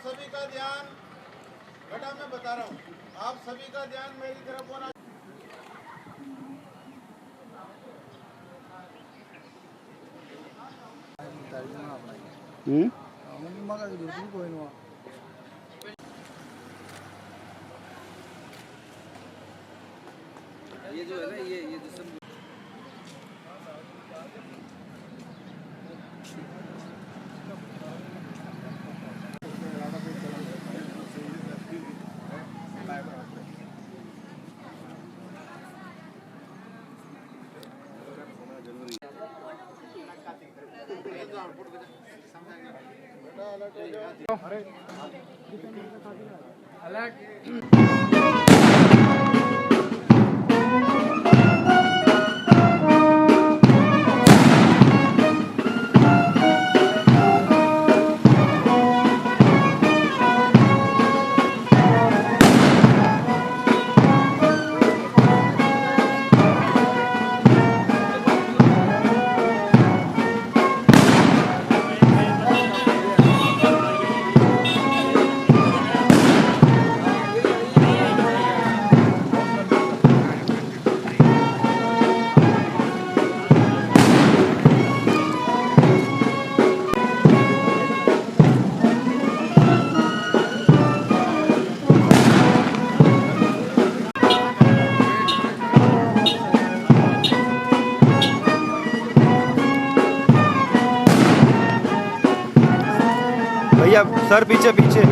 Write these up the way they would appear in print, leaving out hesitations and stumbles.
सभी का ध्यान, बेटा मैं बता रहा हूँ, आप सभी का ध्यान मेरी तरफ होना। ये जो है ना ये दूसरा भैया सर पीछे पीछे।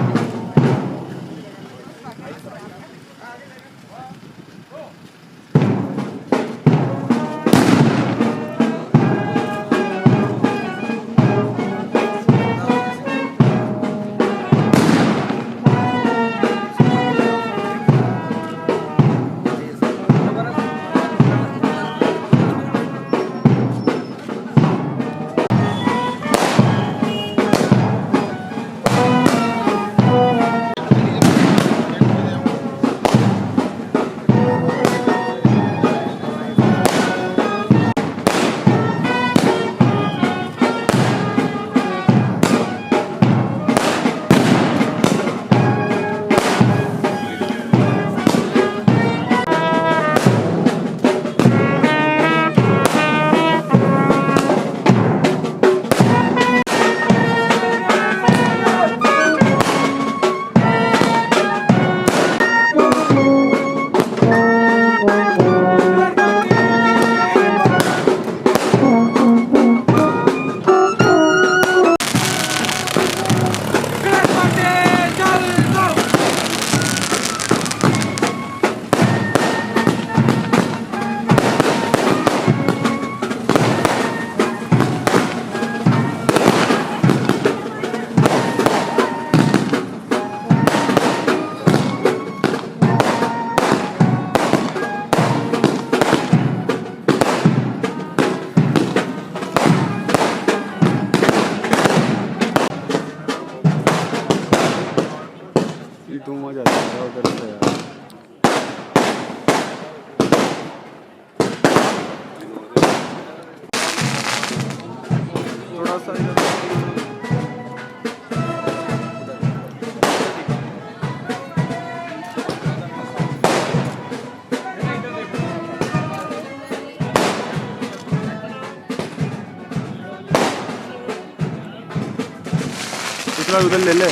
तू मजा आता उधर से यार। थोड़ा सा इधर उधर ले ले।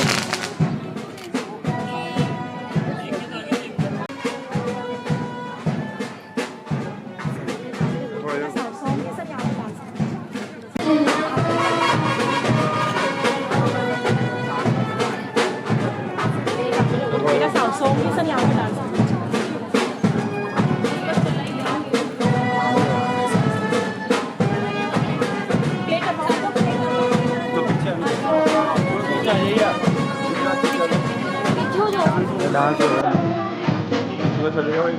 डांस हो रहा है, चलेगा भाई।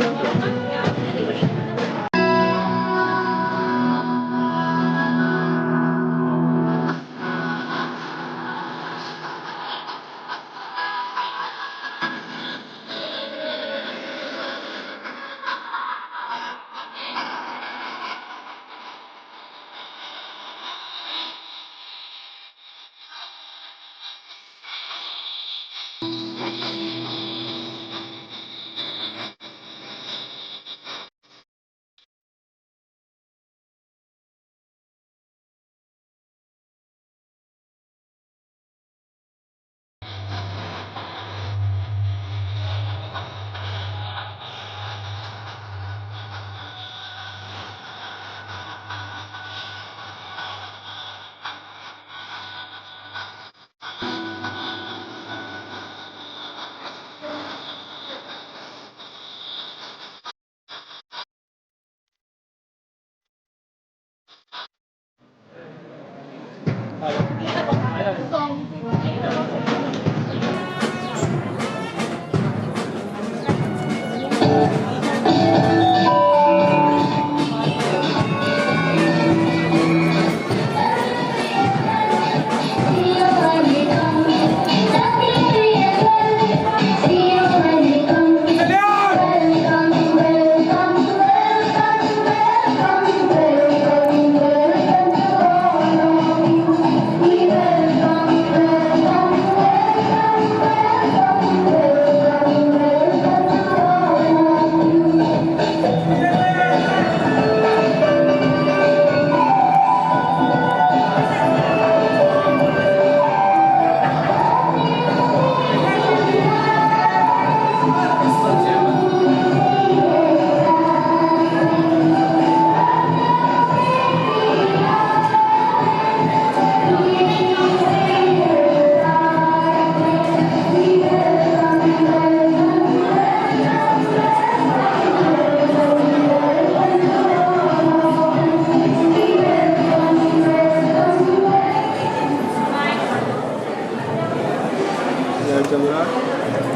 बच्चा पूरा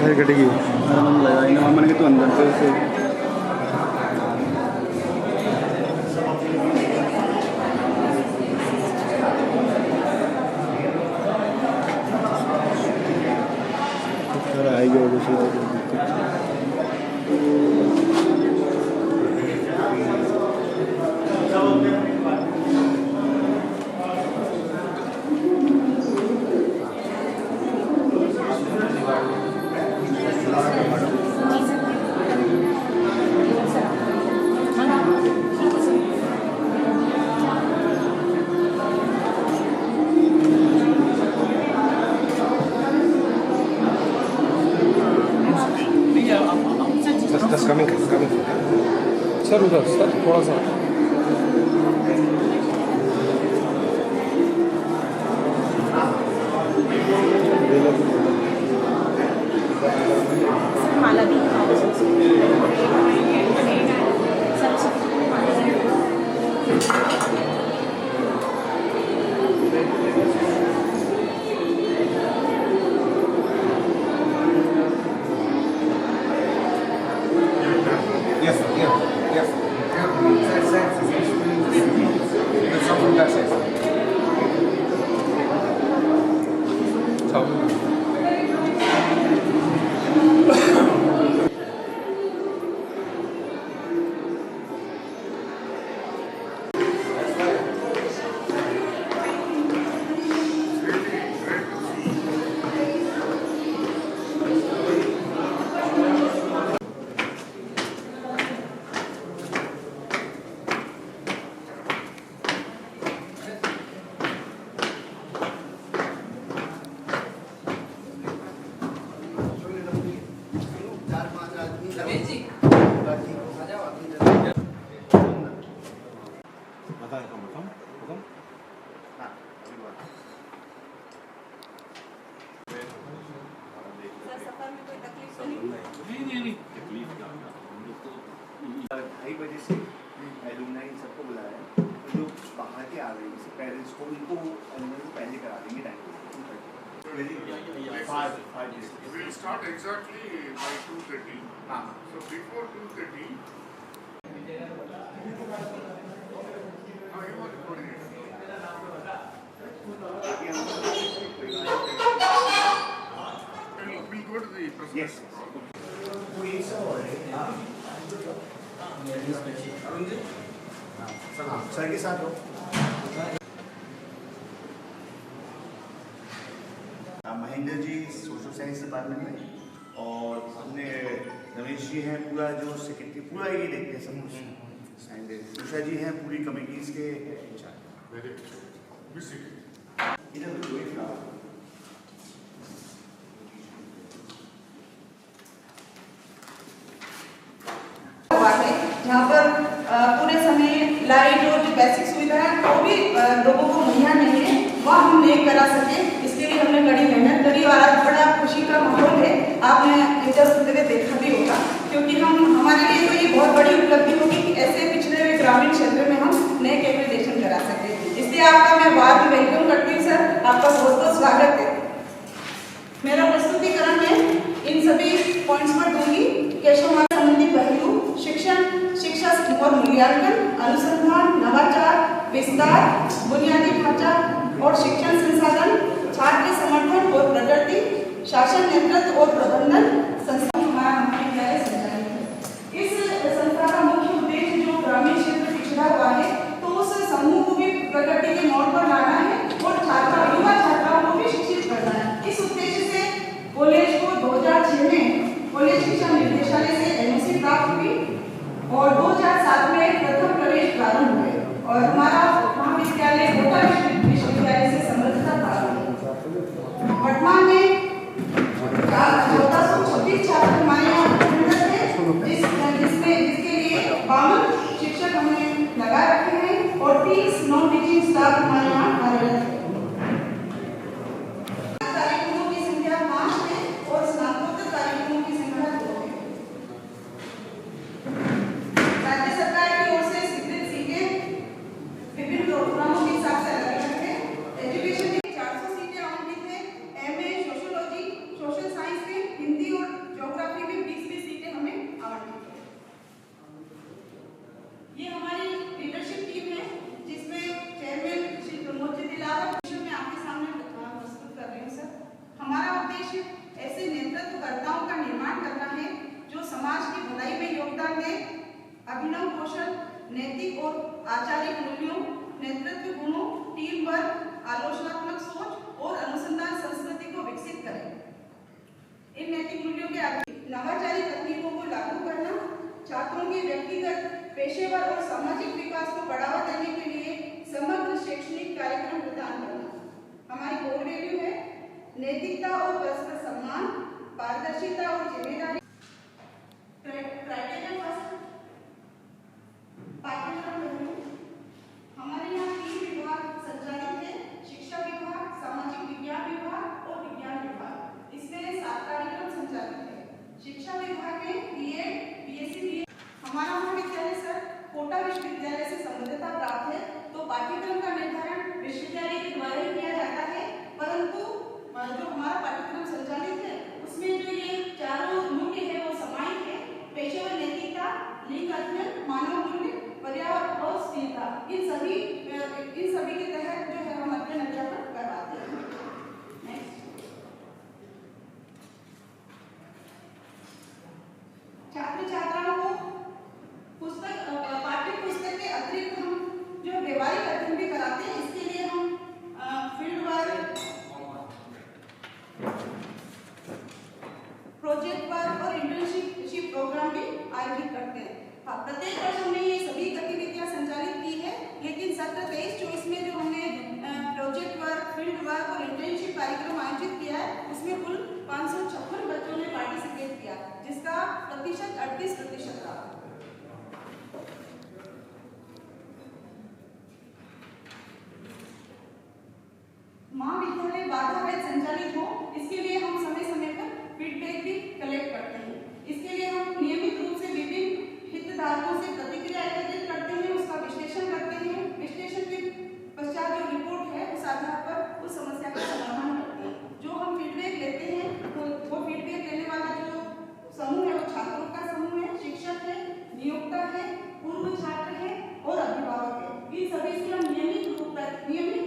फिर कटेगी अरे मन लगा इन्हें मन के तो अंदर से उसे आएगी और कुछ That's coming. सर उधर सर थोड़ा सा माला भी Yes, yes. There's something that says. ढाई बजे से एलुमनाई सबको बुलाया है तो जो बाहर के आ रहे हैं जैसे पेरेंट्स को उनको एलुमनाई को पहले करा देंगे time We'll start exactly by 2:30. So before 2:30. You are the coordinator. And we'll go to the press. Yes. Sir के साथ हो Mahendra ji social science department में और अपने रमेश जी हैं पूरा जो सेक्रेटरी पूरा ये देखते हैं सब कुछ एंड उषा जी हैं पूरी कमेटीज के in charge Very good. Be seated. इधर कोई फ्लावर यहाँ पर पूरे समय लाइट और जो बेसिक सुविधा है वो भी लोगों को मुहैया नहीं है वह हम नहीं करा सके इसके लिए हमने बड़ी मेहनत करी और आज बड़ा खुशी का माहौल है आपने इंटर होते हुए देखा भी होगा क्योंकि हम हमारे लिए तो ये बहुत बड़ी उपलब्धि होगी कि ऐसे पिछड़े हुए ग्रामीण क्षेत्र में हम नए कैबिनेशन करा सके इसलिए आपका मैं वार्म वेलकम करती हूँ सर आपका बहुत बहुत स्वागत है मेरा प्रस्तुतिकरण में इन सभी पॉइंट्स पर दूंगी केशव संबंधी पहलू शिक्षण शिक्षा और मूल्यांकन अनुसंधान नवाचार विस्तार बुनियादी ढांचा और शिक्षण संसाधन छात्र समर्थन और प्रगति शासन नेतृत्व और प्रबंधन संस्था हमारा महाविद्यालय संचालित है इस संस्था का मुख्य उद्देश्य जो ग्रामीण क्षेत्र पिछड़ा हुआ है तो उस समूह को भी प्रगति के मोड़ पर लाना है और युवा छात्राओं को भी शिक्षित करना है इस उद्देश्य से कॉलेज को 2006 में कॉलेज शिक्षा निर्देशालय से एनओसी प्राप्त हुई और 2007 में प्रथम प्रवेश प्रारंभ हुए और हमारा महाविद्यालय कोटा विश्वविद्यालय से समृद्धता प्राप्त हुई वर्तमान में 1426 छात्र हमारे यहाँ अध्ययनरत हैं जिसके लिए 52 शिक्षक हमने लगा रखे हैं और 30 नॉन टीचिंग स्टाफ हमारे यहाँ कार्यरत है कार्यक्रमों की संख्या 5 है और स्नातकोत्तर कार्यक्रमों की संख्या 2 है राज्य सरकार की ओर से स्वीकृत सीटें विभिन्न प्रोग्रामों के हिसाब से अलग अलग है एजुकेशन की 400 सीटें आवंटित है एमए सोशियोलॉजी सोशल साइंस उद्देश्य ऐसे नेतृत्वकर्ताओं का निर्माण करना है जो समाज की भलाई में योगदान दें, अभिनव कौशल, नैतिक और आचारिक मूल्यों, नेतृत्व गुणों, टीम वर्क, आलोचनात्मक सोच और अनुसंधान संस्कृति को विकसित करें। इन नैतिक मूल्यों के आधार नवाचारी तकनीकों को लागू करना, छात्रों के व्यक्तिगत, पेशेवर और सामाजिक विकास को बढ़ावा देने के लिए समग्र शैक्षणिक कार्यक्रम प्रदान करना। हमारी कोर वैल्यू है नैतिकता और परस्पर सम्मान, पारदर्शिता और जिम्मेदारी। क्राइटेरिया फर्स्ट पाठ्यक्रम हमारे यहाँ 3 विभाग संचालित है, शिक्षा विभाग, सामाजिक विज्ञान विभाग और विज्ञान विभाग। इसमें 7 कार्यक्रम संचालित है। शिक्षा विभाग में बीएड, बीएससी, बीएड। हमारा महाविद्यालय सर कोटा विश्वविद्यालय से संबद्धता प्राप्त है, तो पाठ्यक्रम का निर्धारण विश्वविद्यालय के द्वारा ही किया जाता है, परंतु जो हमारा पाठ्यक्रम संचालित है उसमें जो ये चारों मूल्य है वो समाहित है। पेशेवर नैतिकता, लिंग अध्ययन, मानव मूल्य, पर्यावरण और स्थिरता, इन सभी के तहत जो है हम अध्ययन अध्यापन करवाते हैं। छात्र छात्राओं को पाठ्य पुस्तक के अतिरिक्त हम जो व्यवहारिक अध्ययन भी कराते हैं, इसके लिए हम फील्ड वर्क, प्रोजेक्ट वर्क और इंटर्नशिप प्रोग्राम भी आयोजित करते हैं। प्रत्येक वर्ष हमने ये सभी गतिविधियां संचालित की है, लेकिन सत्र 23-24 में जो हमने प्रोजेक्ट वर्क, फील्ड वर्क और इंटर्नशिप कार्यक्रम आयोजित किया है, उसमें कुल 556 बच्चों ने पार्टिसिपेट किया, जिसका प्रतिशत 38% रहा। महाविद्यालय बाधा रहित संचालित हो, इसके लिए हम समय समय पर फीडबैक भी कलेक्ट करते हैं। इसके लिए हम नियमित रूप से विभिन्न हितधारकों से प्रतिक्रिया एकत्रित करते हैं, उसका विश्लेषण करते हैं। विश्लेषण के पश्चात जो रिपोर्ट है उस आधार पर उस समस्या का समाधान करते हैं। जो हम फीडबैक लेते हैं वो फीडबैक लेने वाला जो समूह है वो छात्रों का समूह है, शिक्षक है, नियोक्ता है, पूर्व छात्र है और अभिभावक है। इन सभी से हम नियमित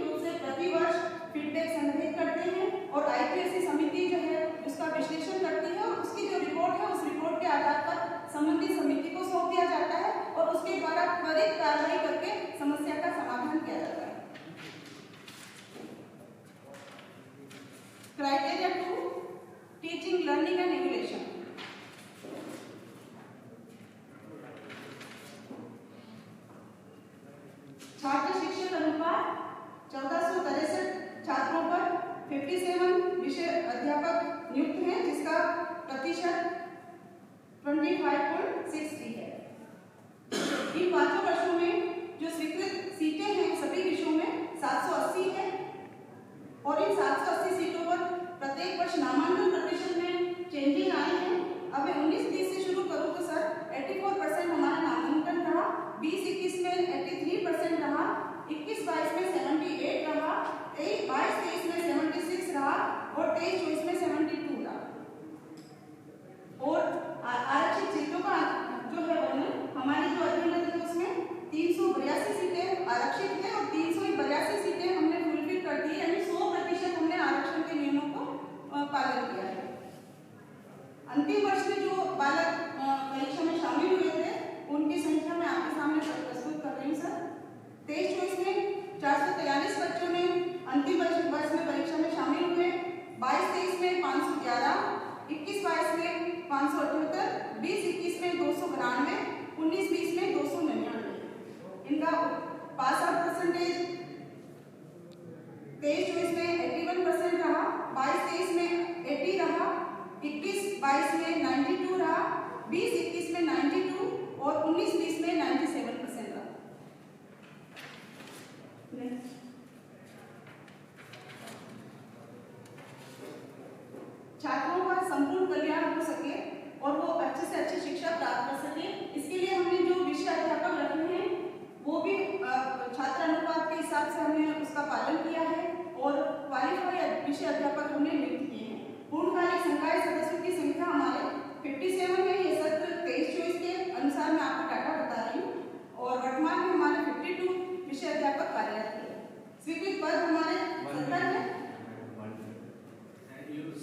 रूप से प्रतिवर्ष फीडबैक संग्रहित करते हैं और आईपीएससी समिति जो है उसका विश्लेषण करती है और उसकी जो रिपोर्ट है उस रिपोर्ट के आधार पर संबंधित समिति को सौंप दिया जाता है और उसके द्वारा त्वरित कार्रवाई करके समस्या का समाधान किया जाता है। Criteria 2 teaching, learning and evaluation. छात्र शिक्षक अनुपात 1463 छात्रों पर 57 विषय अध्यापक नियुक्त हैं, जिसका प्रतिशत 25.63 है। इन 5 वर्षों में जो स्वीकृत सीटें हैं सभी विषयों में 780 है और इन 780 सीटों पर प्रत्येक वर्ष नामांकन प्रतिशत में चेंजिंग आए हैं। अब मैं 19-20 से शुरू करूं तो सर 84% हमारा नामांकन रहा, 20-21 में 83% रहा, 21-22 में 78 रहा, 22-23 में 76 रहा और 23-24 में 72 रहा। और आरक्षित सीटों का जो है हमारी जो अध्ययन है उसमें 382 सीटें आरक्षित है और 382 सीटें हमने फुलफिल कर दी, यानी 100% हमने आरक्षण के नियमों को पालन किया है। अंतिम वर्ष में जो बालक परीक्षा में शामिल हुए थे उनकी संख्या मैं आपके सामने प्रस्तुत कर रही हूँ सर। 23-24 में 443 बच्चों ने अंतिम वर्ष में परीक्षा में शामिल हुए, 22-23 में 511, 21-22 में 578, 20-21 में 292, 19-20 में 299। इनका पास आउट परसेंटेज 23-24 में 81% रहा, 22-23 में 80 रहा, 21-22 में 92 रहा, 20-21 में 92 और 19-20 में 97% रहा। छात्रों का संपूर्ण कल्याण हो सके और वो अच्छे से अच्छी शिक्षा प्राप्त कर सके, इसके लिए हमने जो विषय अध्यापक रखे हैं वो भी छात्र अनुपात के हिसाब से हमने उसका पालन किया है और क्वालिफाइड विषय अध्यापक हमने नियुक्त किए हैं। पूर्णकालिक संकाय सदस्यों की संख्या हमारे 57 है। ये सत्र 23-24 के अनुसार मैं आपको डाटा बता रही हूँ और वर्तमान में हमारे 52 विषय अध्यापक कार्यरत है। स्वीकृत पद हमारे 70 है।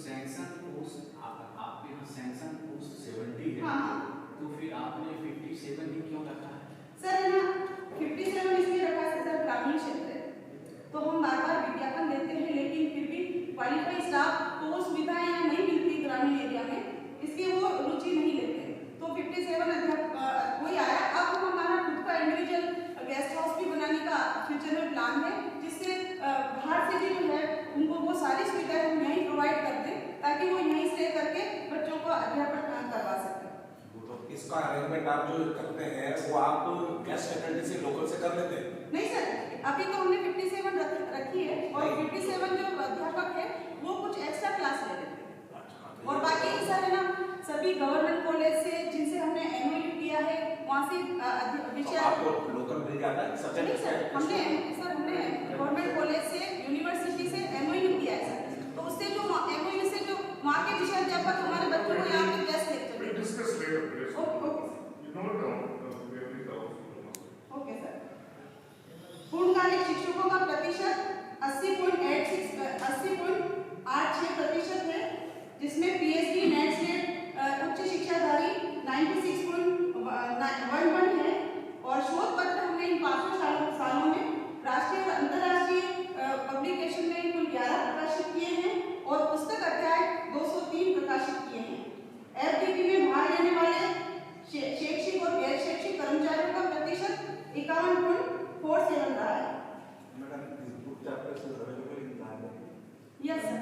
सैंक्शन पोस्ट आपके यहाँ सैंक्शन पोस्ट 70 है। हाँ। तो फिर आपने 57 ही क्यों रखा है? सर है ना 57 इसलिए रखा है सर, ग्रामीण क्षेत्र है तो हम बार बार विज्ञापन देते हैं लेकिन फिर भी क्वालिफाइड स्टाफ को सुविधाएं यहाँ नहीं मिलती ग्रामीण एरिया में, इसलिए वो रुचि नहीं लेते। तो 57 कोई आया। अब हमारा खुद का इंडिविजुअल गेस्ट हाउस भी बनाने का फ्यूचर में प्लान है, जिससे बाहर से भी जो है उनको वो सारी सुविधाएं हम यहीं प्रोवाइड कर दें ताकि वो यहीं स्टे करके बच्चों को अध्यापन करवा सकें। तो इसका अरेंजमेंट आप जो करते हैं वो आप गेस्ट फैकल्टी से लोकल से कर लेते हैं? नहीं सर, अभी तो हमने 57 रखी है और 57 जो अध्यापक है वो कुछ एक्स्ट्रा क्लास ले लेते हैं और बाकी सर है ना सभी गवर्नमेंट कॉलेज से जिनसे हमने एमओयू किया है वहाँ से विषय आपको लोकल मिल जाता है नहीं सर, हमने गवर्नमेंट कॉलेज से यूनिवर्सिटी से एमओयू किया है सर, तो उससे जो एमओयू से जो वहाँ के विषय अध्यापक हमारे बच्चों को यहाँ पे गेस्ट लेक्चर We'll देते discuss later, please. Okay You note down every thousand. Okay sir. पूर्णकालिक शिक्षकों का प्रतिशत 80.86% है, जिसमें पीएचडी नेट स्लेट उच्च शिक्षाधारी 96.11 है और शोध पत्र हमने इन 5 सालों में राष्ट्रीय और अंतर्राष्ट्रीय पब्लिकेशन में कुल 11 प्रकाशित किए हैं और पुस्तक अध्याय 203 प्रकाशित किए हैं। एफडीपी में भाग लेने वाले शैक्षिक और गैर शैक्षिक कर्मचारियों का प्रतिशत 51.47 रहा है। Madam, this book chapter is available in Thailand. Yes sir.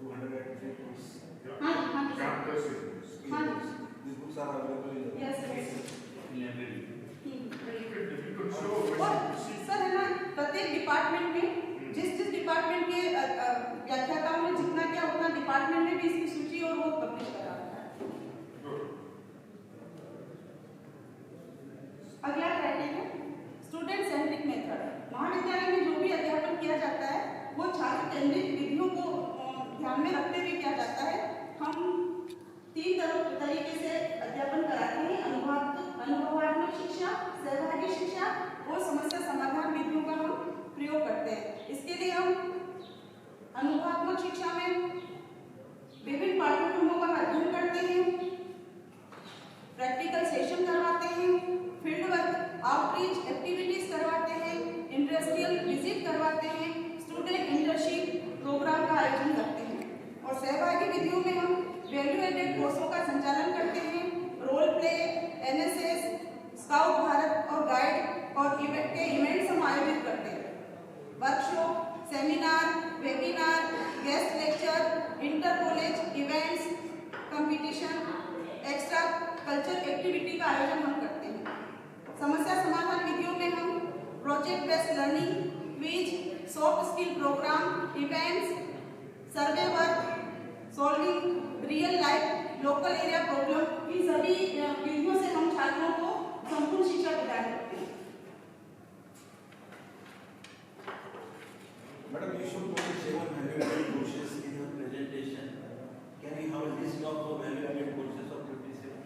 203 books. हाँ हाँ Chapters in हाँ These books are available in yes sir. Library You could show और when you see. सर है ना प्रत्येक डिपार्टमेंट में जिस डिपार्टमेंट के व्याख्याताओं ने जितना क्या उतना डिपार्टमेंट में भी इसकी सूची और वो पब्लिश करा रखा है। Good. अगला क्राइटेरिया स्टूडेंट सेंट्रिक मेथड। महाविद्यालय में जो भी अध्यापन किया जाता है वो छात्र केंद्रित विधियों को ध्यान में रखते हुए किया जाता है। हम 3 तरीके से अध्यापन कराते हैं, अनुभवात्मक शिक्षा, सहभागी शिक्षा और समस्या समाधान विधियों का हम प्रयोग करते हैं। इसके लिए हम अनुभवात्मक शिक्षा में विभिन्न पाठ्यक्रमों का अध्ययन करते हैं, प्रैक्टिकल सेशन करवाते हैं, फील्ड वर्क आउटरीच एक्टिविटीज करवाते हैं, इंडस्ट्रियल विजिट करवाते हैं, स्टूडेंट इंटर्नशिप प्रोग्राम का आयोजन करते हैं और सहभागी विधियों में हम वैल्यू एडेड कोर्सों का संचालन करते हैं, role play, NSS, scout Bharat और गाइड और इवेंट्स हम आयोजित करते हैं। Workshop, seminar, webinar, guest lecture, inter college events, competition, extra culture activity का आयोजन हम करते हैं। समस्या समाधान विधियों में हम project based learning, quiz, soft skill program, events, survey work, solving real life local area problem की सभी विधियों से हम छात्रों को संपूर्ण शिक्षा प्रदान करते हैं। Madam, you should put 7 value-added courses in your presentation. Can you have a list of value-added courses of 57?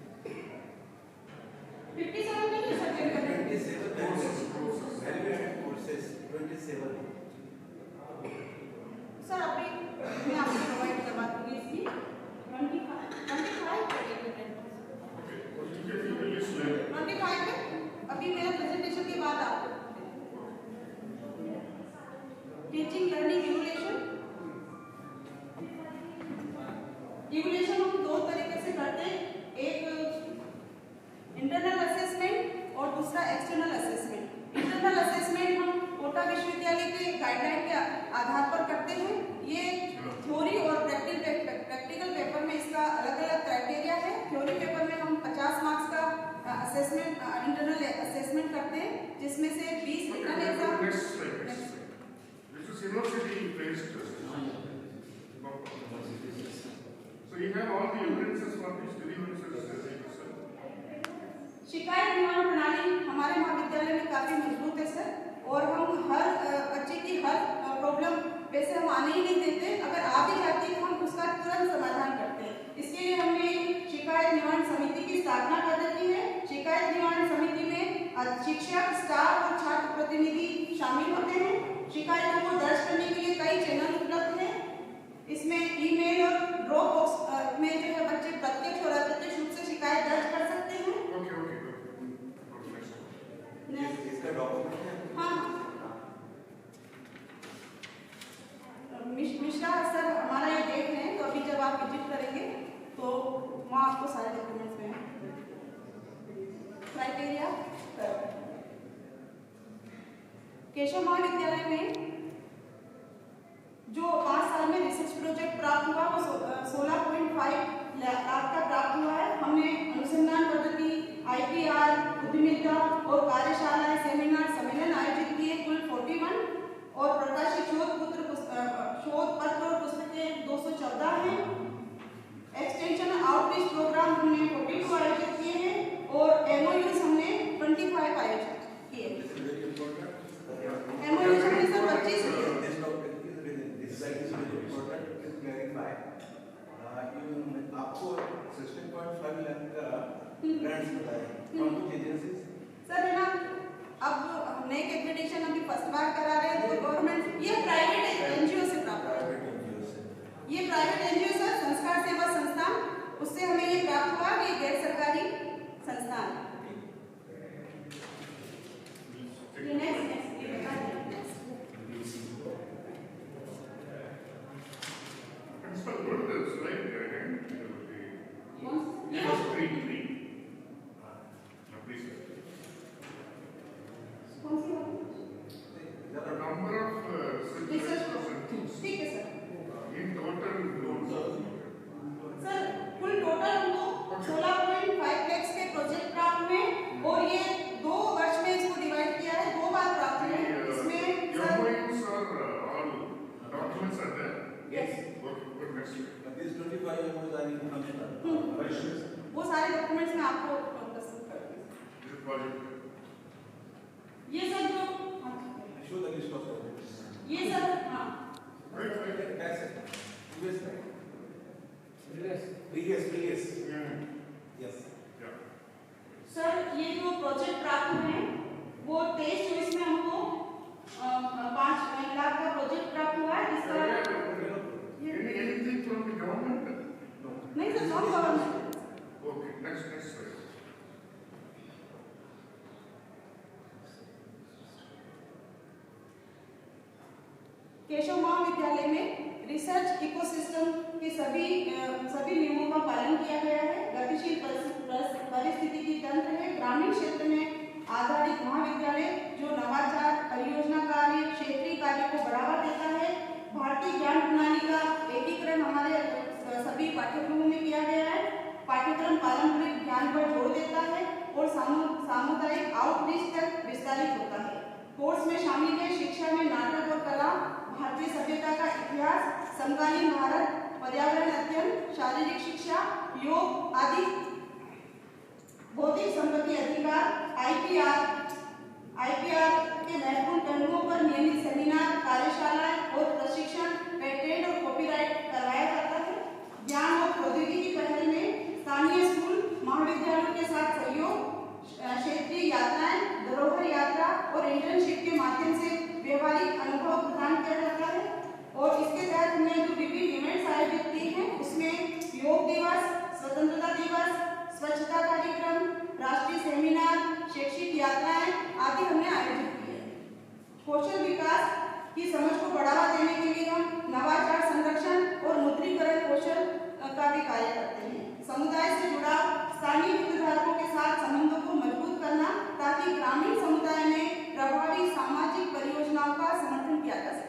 57 में नहीं सब्जेक्ट करते 27 value-added courses, 27. सर अभी मैं आपको प्रोवाइड करवा दूंगी इसकी 25 में अभी मेरा प्रेजेंटेशन के बाद आपको टीचिंग लर्निंग इवोल्यूशन हम 2 तरीके से करते हैं, एक इंटरनल असेसमेंट और दूसरा एक्सटर्नल असेसमेंट। इंटरनल असेसमेंट हम कोटा विश्वविद्यालय के गाइडलाइन के आधार पर करते हैं। ये थ्योरी और प्रैक्टिकल पेपर में इसका अलग अलग क्राइटेरिया है। थ्योरी पेपर में हम 50 मार्क्स का असेसमेंट इंटरनल असेसमेंट करते हैं, जिसमें से 20 written exam. Next slide. This is university-based test. So you have all the evidences for these grievances. शिकायत निवारण प्रणाली हमारे महाविद्यालय में काफी मजबूत है सर, और हम हर बच्चे की हर प्रॉब्लम वैसे हम आने ही नहीं देते। अगर आ भी जाती है तो हम उसका तुरंत समाधान करते हैं। इसके लिए हमने शिकायत निवारण समिति की स्थापना कर रखी है। शिकायत निवारण समिति में शिक्षक, स्टाफ और छात्र प्रतिनिधि शामिल होते हैं। शिकायतों को दर्ज करने के लिए कई चैनल उपलब्ध हैं। इसमें इसमें ईमेल और ड्रॉप बॉक्स में जो है बच्चे प्रत्यक्ष और अप्रत्यक्ष रूप से शिकायत दर्ज कर सकते हैं। Okay, okay, good. इसका डॉक्यूमेंट है? हाँ, मिश्रा सर हमारा ये देख रहे हैं, तो अभी जब आप विजिट करेंगे तो वहाँ आपको सारे डॉक्यूमेंट्स में क्राइटेरिया। केशव महाविद्यालय में जो 5 साल में रिसर्च प्रोजेक्ट प्राप्त हुआ वो 16.5 लाख का प्राप्त हुआ है। हमने अनुसंधान पद्धति, IPR, उद्यमिता और कार्यशालाएं, सेमिनार, सम्मेलन आयोजित किए कुल 41 और प्रकाशित शोध पत्र और पुस्तकें 214 हैं। एक्सटेंशन आउटरीच प्रोग्राम हमने 42 आयोजित किए हैं और MOUs हमने 25 आयोजित किए। MOUs हमने सर 25 किए। आपको 16.5 लाख का ग्रांट्स मिला है कौन सी एजेंसी? सर है ना, अब नए एक्रेडिटेशन अभी फर्स्ट बार करा रहे हैं तो गवर्नमेंट, ये प्राइवेट NGO से प्राप्त हुआ। ये प्राइवेट NGO सर, संस्कार सेवा संस्थान, उससे हमें ये प्राप्त हुआ कि गैर सरकारी संस्थान। Principal, go to the slide again. Yes. Three. Now, please. कौन सी बात? The number of Research research ठीक है sir. in total loans. Sir कुल टोटल हमको 16.5 लाख के प्रोजेक्ट प्राप्त में, और ये 2 वर्ष में इसको डिवाइड किया है, 2 बार प्राप्त है। इसमें sir MOUs are all documents are there. Yes. Good, next. These 25 MOUs are in function. वो सारे डॉक्यूमेंट्स में आपको प्रस्तुत कर दूंगी। This is project. ये सब जो Show the list of projects. ये सब हाँ Previous. Yes. Yeah. सर ये जो प्रोजेक्ट प्राप्त हुए हैं वो 23-24 में हमको 5 लाख का प्रोजेक्ट प्राप्त हुआ है। इसका Anything from the government? नहीं sir, non government. Okay, next slide. Keshav महाविद्यालय में रिसर्च इकोसिस्टम के सभी नियमों का पालन किया गया है। गतिशील पारिस्थितिकी तंत्र है। ग्रामीण क्षेत्र में आधारित महाविद्यालय जो नवाचार, परियोजना कार्य, क्षेत्रीय कार्य को बढ़ावा देता है। भारतीय ज्ञान प्रणाली का एकीकरण हमारे सभी पाठ्यक्रमों में किया गया है। पाठ्यक्रम पारंपरिक ज्ञान पर जोर देता है और सामुदायिक आउटरीच तक विस्तारित होता है। कोर्स में शामिल है शिक्षा में नाटक और कला, भारतीय सभ्यता का इतिहास, समकालीन भारत, पर्यावरण अध्ययन, शारीरिक शिक्षा, योग आदि, बौद्धिक संपत्ति अधिकार, IPR के महत्वपूर्ण पहलुओं पर नियमित सेमिनार, कार्यशालाएं और प्रशिक्षण, पेटेंट और कॉपीराइट करवाया जाता है। ज्ञान और प्रौद्योगिकी पहल में स्थानीय स्कूल महाविद्यालयों के साथ सहयोग, क्षेत्रीय यात्राएं, धरोहर यात्रा और इंटर्नशिप के माध्यम से व्यवहारिक अनुभव प्रदान किया जाता है। और इसके तहत हमने जो विभिन्न इवेंट्स आयोजित किए हैं उसमें योग दिवस, स्वतंत्रता दिवस, स्वच्छता कार्यक्रम, राष्ट्रीय सेमिनार, शैक्षिक यात्राएं आदि हमने आयोजित किए हैं। कौशल विकास की समझ को बढ़ावा देने के लिए हम नवाचार, संरक्षण और मुद्रीकरण कौशल का भी कार्य करते हैं। समुदाय से जुड़ाव, स्थानीय हितधारकों के साथ संबंधों को मजबूत करना ताकि ग्रामीण समुदाय में प्रभावी सामाजिक परियोजनाओं का समर्थन किया जा सके।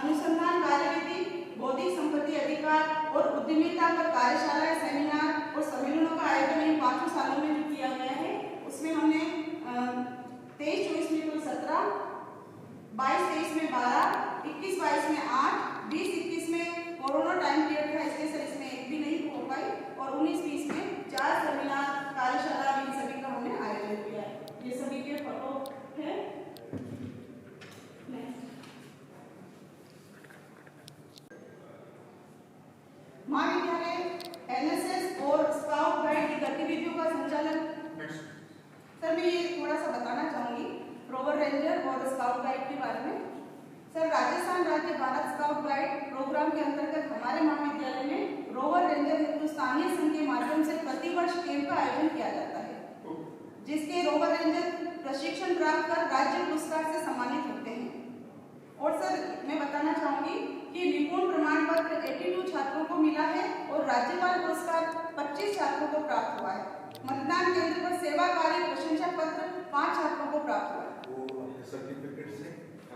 अनुसंधान कार्यविधि, बौद्धिक संपत्ति अधिकार और उद्यमिता पर कार्यशालाएं, सेमिनार और सम्मेलनों का आयोजन इन 5 सालों में जो किया गया है उसमें हमने 23-24 में कुल 17, 22-23 में 12, 21-22 में 8, 20-21 में कोरोना टाइम पीरियड था इसलिए सर इसमें एक भी नहीं हो पाई, और 19-20 में 4 सेमिनार, कार्यशाला इन सभी का हमने आयोजन किया है। ये सभी के फोटो है। महाविद्यालय NSS और स्काउट गाइड की गतिविधियों का संचालन। सर मैं ये थोड़ा सा बताना चाहूंगी। रोवर रेंजर और स्काउट गाइड के बारे में। सर, राजस्थान राज्य भारत स्काउट गाइड प्रोग्राम के अंतर्गत हमारे महाविद्यालय में रोवर रेंजर हिंदुस्तानी संघ के माध्यम से प्रतिवर्ष कैंप का आयोजन किया जाता है, जिसके रोवर रेंजर प्रशिक्षण प्राप्त कर राज्य पुरस्कार से सम्मानित होते हैं। और सर, मैं बताना चाहूंगी कि निपुण प्रमाण पत्र 82 छात्रों को मिला है और राज्यपाल पुरस्कार 25 छात्रों को प्राप्त हुआ है। मतदान केंद्र पर सेवा कार्य प्रशंसा पत्र 5 छात्रों को प्राप्त हुआ है। वो अपने सर्टिफिकेट से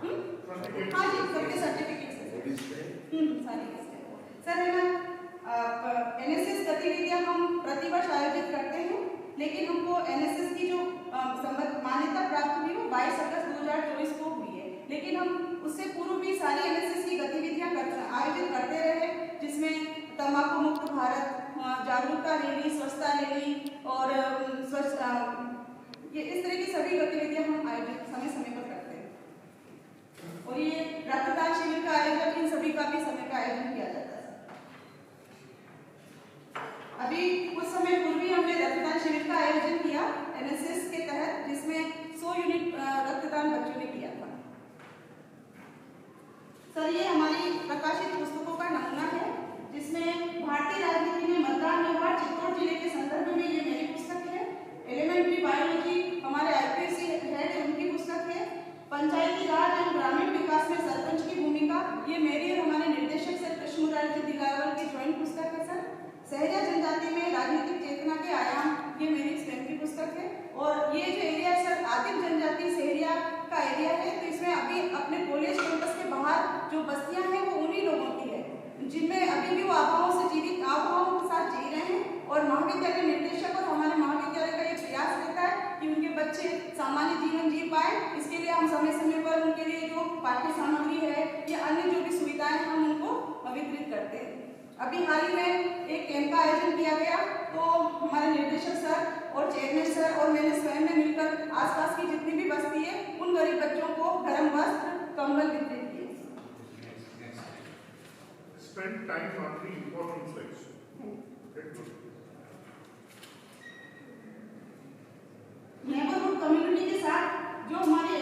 हाँ जी, सबके सर्टिफिकेट से सारी सर है ना। एनएसएस गतिविधियां हम प्रतिवर्ष आयोजित करते हैं, लेकिन हमको एनएसएस की जो मान्यता प्राप्त हुई वो 22 अगस्त 2024 को हुई है, लेकिन हम उससे पूर्व भी सारी एनएसएस की गतिविधियां आयोजित करते रहे, जिसमें तंबाकू मुक्त भारत, जागरूकता रैली, स्वच्छता रैली और ये इस तरह की सभी गतिविधियां हम आयोजित समय समय पर करते हैं। और ये रक्तदान शिविर का आयोजन, इन सभी का भी समय का आयोजन किया जाता है। अभी कुछ समय पूर्व ही हमने रक्तदान शिविर का आयोजन किया एनएसएस के तहत, जिसमें 100 यूनिट रक्तदान बच्चों ने किया था। सर, ये हमारी प्रकाशित पुस्तकों का नमूना है, जिसमें भारतीय राजनीति में मतदान व्यवहार चित्तौड़ जिले के संदर्भ में ये मेरी पुस्तक है। एलिमेंट्री बायोलॉजी हमारे आईपीएस हेड उनकी पुस्तक है। पंचायती राज एवं ग्रामीण विकास में सरपंच की भूमिका, ये मेरी और हमारे निर्देशक सर कृष्णमुरारी दिलावर की ज्वाइंट पुस्तक है। सर, सहजा जनजाति में राजनीतिक चेतना के आयाम, ये मेरी स्वयं की पुस्तक है। और ये जो एरिया है सर, आदिम जनजाति सहरिया का एरिया है, तो इसमें अभी अपने कॉलेज कैंपस के बाहर जो बस्तियां हैं वो उन्हीं लोगों की है, जिनमें अभी भी वो आबहावाओं से जीवित आबहावाओं के साथ जी रहे हैं। और महाविद्यालय निर्देशक और हमारे महाविद्यालय का ये प्रयास रहता है कि उनके बच्चे सामान्य जीवन जी पाए। इसके लिए हम समय समय पर उनके लिए जो पाठ्य सामग्री है या अन्य जो भी सुविधाएं हम उनको वितरित करते हैं। अभी हाल ही में एक कैंप का आयोजन किया गया, तो हमारे निर्देशक सर और चेयरमैन सर और मैंने स्वयं ने मिलकर आसपास की जितनी भी बस्ती है उन गरीब बच्चों को गर्म वस्त्र, कंबल वितरित किए। Spend time on the important slides. Okay, good. Neighbourhood community के साथ जो हमारी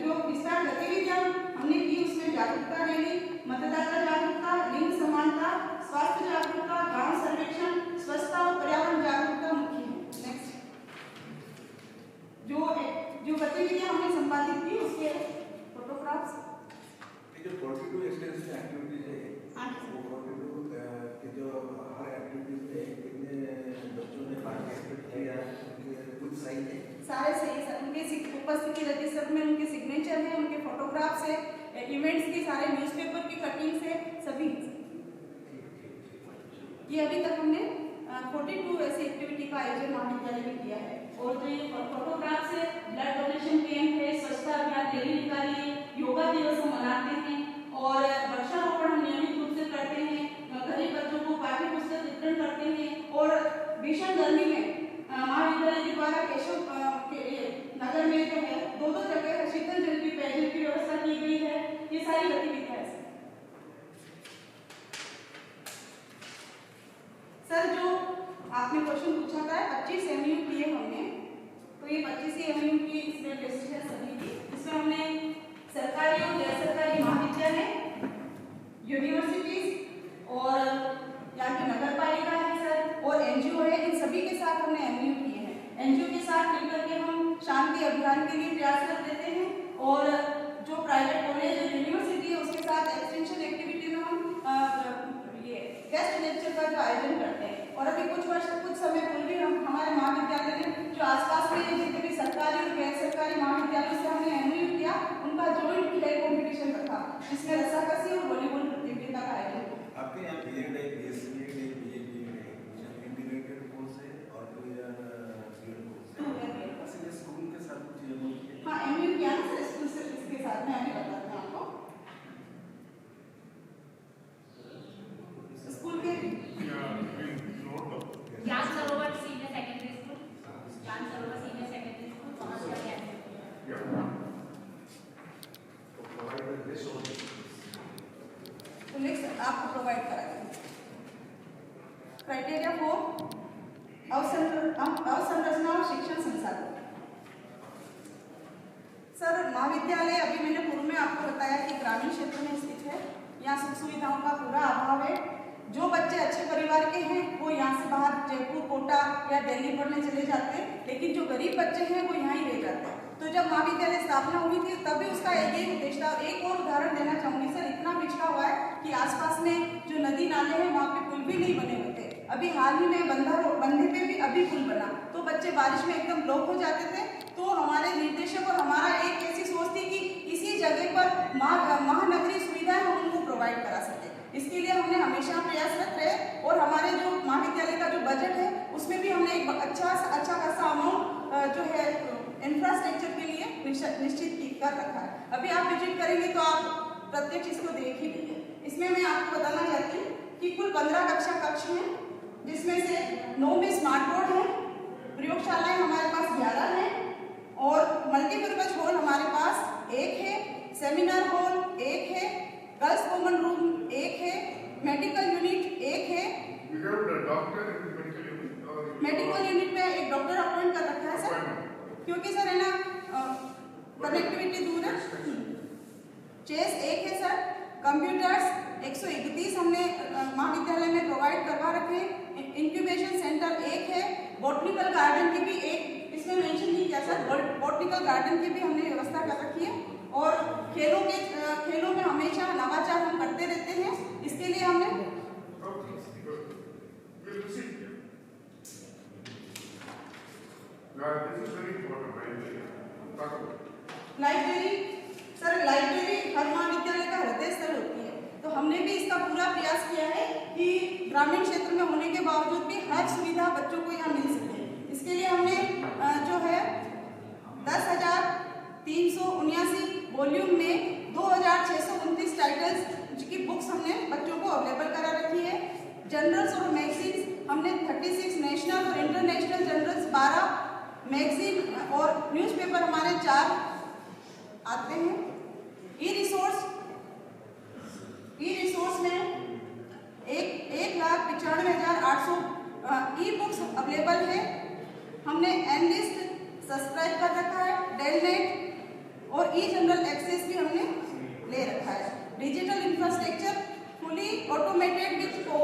जो विस्तार गतिविधियां हमने की, उसमें जागरूकता रैली, मतदाता जागरूकता, लिंग समानता, स्वास्थ्य जागरूकता, गांव सर्वेक्षण, स्वच्छता और पर्यावरण जागरूकता मुख्य है। नेक्स्ट, जो गतिविधियां हमने संपादित की उसके फोटोग्राफ्स। ये जो 42 एक्सटेंसिव एक्टिविटीज है, वो 42 के जो हर एक्टिविटीज में कितने बच्चों ने पार्टिसिपेट किया, उनके कुछ सही है? सारे सही सर, उनके उपस्थिति रजिस्टर में उनके सिग्नेचर है, उनके फोटोग्राफ्स है, इवेंट्स की सारे न्यूज़पेपर की कटिंग्स है, सभी। ये अभी तक हमने 42 ऐसी एक्टिविटी का आयोजन महाविद्यालय में किया है। और जो ये फोटोग्राफ्स है, ब्लड डोनेशन कैंप है, स्वच्छता अभियान रैली निकाली है, योगा दिवस हम मनाते हैं और वृक्षारोपण हम नियमित रूप से करते हैं, गरीब बच्चों को पाठ्य पुस्तक वितरण करते हैं। और भीषण गर्मी में महाविद्यालय द्वारा केशव नगर में जो है 2-2 जगह शीतल जल की पेयजल की व्यवस्था की गई है। ये सारी गतिविधियां है। सर, जो आपने क्वेश्चन पूछा था 25 एमयू किए हमने, तो ये 25 एमयू की इसमें लिस्ट है सभी की। इसमें हमने सरकारी और गैर सरकारी महाविद्यालय, यूनिवर्सिटीज और यहाँ की नगर पालिका है सर, और एनजीओ है, इन सभी के साथ हमने एमयू किए हैं। एनजीओ के साथ मिलकर के हम शांति अभियान के लिए प्रयास कर देते हैं। और जो प्राइवेट कॉलेज और यूनिवर्सिटी है उसके साथ एक्सटेंशन एक्टिविटी में हम ये गेस्ट लेक्चर का जो आयोजन करते हैं। और अभी कुछ समय पूर्व ही हम हमारे महाविद्यालय ने जो आसपास में जितने भी सरकारी और गैर सरकारी महाविद्यालयों से हमने एमयू किया, उनका जॉइंट खेल कॉम्पिटिशन रखा, जिसमें रस्साकसी और वॉलीबॉल प्रतियोगिता का आयोजन किया। आपके यहाँ बीएड है, बीएससी है, बीए है, इंटीग्रेटेड कोर्स है और कोई सीएड कोर्स है। स्कूल के साथ कुछ एमयू किया? हाँ, एमयू किया ना सर, स्कूल से इसके साथ में अभी बताते हैं आपको। स्कूल के ज्ञान सरोवर सीनियर सेकेंडरी स्कूल, ज्ञान सरोवर सीनियर सेकेंडरी स्कूल पहुंच गया है। तो नेक्स्ट आपको प्रोवाइड कराएंगे क्राइटेरिया फॉर अवसंरचना और शिक्षण संसाधन। सर महाविद्यालय अभी मैंने पूर्व में आपको बताया कि ग्रामीण क्षेत्र में स्थित है। यहाँ सुख सुविधाओं का पूरा अभाव है। जो बच्चे अच्छे परिवार के हैं वो यहाँ से बाहर जयपुर, कोटा या दिल्ली पढ़ने चले जाते हैं, लेकिन जो गरीब बच्चे हैं वो यहाँ ही रह जाते हैं। तो जब महाविद्यालय स्थापना हुई थी तभी उसका यही उद्देश्य था। और एक और उदाहरण देना चाहूँगी सर, इतना पिछड़ा हुआ है कि आसपास में जो नदी नाले हैं वहाँ पे पुल भी नहीं बने हुए थे। अभी हाल ही में बंधे पे भी अभी पुल बना, तो बच्चे बारिश में एकदम ब्लॉक हो जाते थे। तो हमारे निर्देशक और हमारा एक ऐसी सोच थी कि इसी जगह पर महानगरीय सुविधाएं हम उनको प्रोवाइड करा सके। इसके लिए हमने हमेशा प्रयासरत रहे और हमारे जो महाविद्यालय का जो बजट है उसमें भी हमने एक अच्छा खासा अमाउंट जो है इंफ्रास्ट्रक्चर के लिए निश्चित कर रखा है। अभी आप विजिट करेंगे तो आप प्रत्यक्ष इसको देख ही लेंगे। इसमें मैं आपको बताना चाहती हूँ कि कुल 15 कक्षा कक्ष हैं, जिसमें से 9 में स्मार्ट बोर्ड है, प्रयोगशालाएं हमारे पास 11 हैं और मल्टीपर्पज हॉल हमारे पास 1 है, सेमिनार हॉल 1 है, गर्ल्स कॉमन रूम 1 है, मेडिकल यूनिट 1 है। मेडिकल यूनिट में एक डॉक्टर अपॉइंट कर रखा है सर, क्योंकि सर है ना कनेक्टिविटी दूर है। चेस 1 है सर, कंप्यूटर्स 131 हमने महाविद्यालय में प्रोवाइड करवा रखे हैं। इंक्यूबेशन सेंटर 1 है, बॉटनिकल गार्डन की भी एक इसमें मेंशन नहीं किया सर, बॉटनिकल गार्डन की भी हमने व्यवस्था कर रखी है। और खेलों में हमेशा नवाचार हम करते रहते हैं, इसके लिए हमने लाइब्रेरी सर, लाइब्रेरी हर महाविद्यालय का हृदय स्थल होती है। तो हमने भी इसका पूरा प्रयास किया है कि ग्रामीण क्षेत्र में होने के बावजूद भी हर सुविधा बच्चों को यहाँ मिल सके। इसके लिए हमने जो है 10,379 वॉल्यूम में 2,629 टाइटल्स की बुक्स हमने बच्चों को अवेलेबल करा रखी है। जर्नल्स और मैगजीन्स हमने 36 नेशनल और इंटरनेशनल जर्नल्स, 12 मैगजीन और न्यूज़पेपर हमारे 4 आते हैं। ई रिसोर्स में 1,95,800 ई बुक्स अवेलेबल है। हमने एनलिस्ट सब्सक्राइब कर रखा है, डेलनेट और ई जनरल एक्सेस भी हमने ले रखा है। Digital infrastructure fully automated with